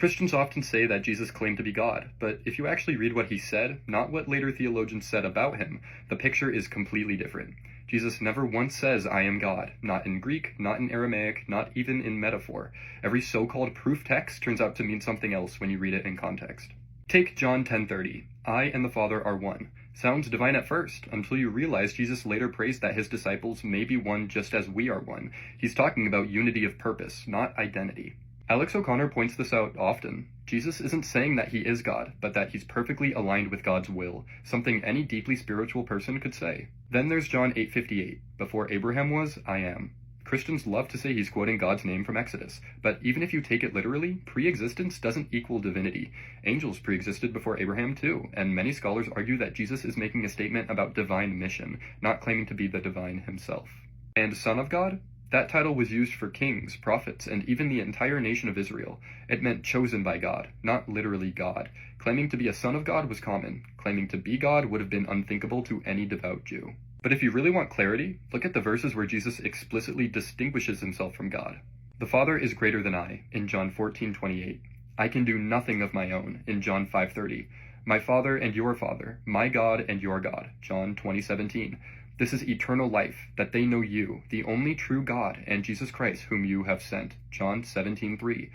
Christians often say that Jesus claimed to be God, but if you actually read what he said, not what later theologians said about him, the picture is completely different. Jesus never once says, "I am God," not in Greek, not in Aramaic, not even in metaphor. Every so-called proof text turns out to mean something else when you read it in context. Take John 10:30. "I and the Father are one." Sounds divine at first, until you realize Jesus later prays that his disciples may be one just as we are one. He's talking about unity of purpose, not identity. Alex O'Connor points this out often. Jesus isn't saying that he is God, but that he's perfectly aligned with God's will, something any deeply spiritual person could say. Then there's John 8:58. "Before Abraham was, I am." Christians love to say he's quoting God's name from Exodus, but even if you take it literally, pre-existence doesn't equal divinity. Angels pre-existed before Abraham too, and many scholars argue that Jesus is making a statement about divine mission, not claiming to be the divine himself. And Son of God? That title was used for kings, prophets, and even the entire nation of Israel. It meant chosen by God, not literally God. Claiming to be a son of God was common. Claiming to be God would have been unthinkable to any devout Jew. But if you really want clarity, look at the verses where Jesus explicitly distinguishes himself from God. "The Father is greater than I," in John 14:28. "I can do nothing of my own," in John 5:30. "My Father and your Father, my God and your God," John 20:17. "This is eternal life, that they know you, the only true God, and Jesus Christ, whom you have sent," John 17:3.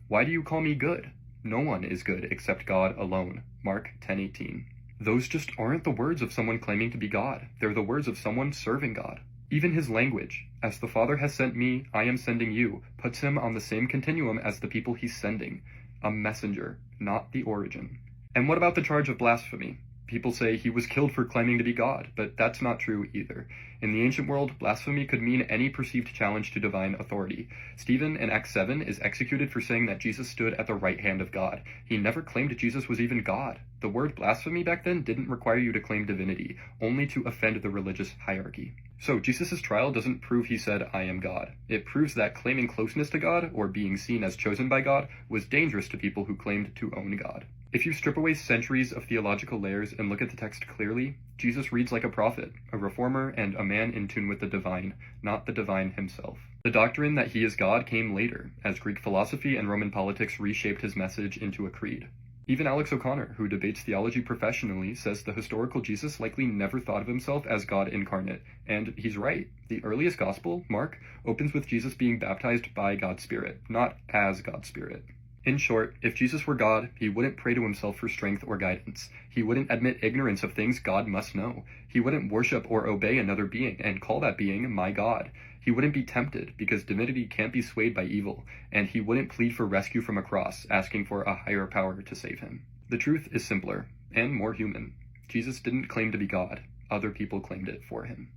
"Why do you call me good? No one is good except God alone," Mark 10:18. Those just aren't the words of someone claiming to be God. They're the words of someone serving God. Even his language, "As the Father has sent me, I am sending you," puts him on the same continuum as the people he's sending. A messenger, not the origin. And what about the charge of blasphemy? People say he was killed for claiming to be God, but that's not true either. In the ancient world, blasphemy could mean any perceived challenge to divine authority. Stephen in Acts 7 is executed for saying that Jesus stood at the right hand of God. He never claimed Jesus was even God. The word blasphemy back then didn't require you to claim divinity, only to offend the religious hierarchy. So Jesus' trial doesn't prove he said, "I am God." It proves that claiming closeness to God, or being seen as chosen by God, was dangerous to people who claimed to own God. If you strip away centuries of theological layers and look at the text clearly, Jesus reads like a prophet, a reformer, and a man in tune with the divine, not the divine himself. The doctrine that he is God came later, as Greek philosophy and Roman politics reshaped his message into a creed. Even Alex O'Connor, who debates theology professionally, says the historical Jesus likely never thought of himself as God incarnate, and he's right. The earliest gospel, Mark, opens with Jesus being baptized by God's Spirit, not as God's Spirit. In short, if Jesus were God, he wouldn't pray to himself for strength or guidance. He wouldn't admit ignorance of things God must know. He wouldn't worship or obey another being and call that being my God. He wouldn't be tempted, because divinity can't be swayed by evil, and he wouldn't plead for rescue from a cross, asking for a higher power to save him. The truth is simpler, and more human. Jesus didn't claim to be God. Other people claimed it for him.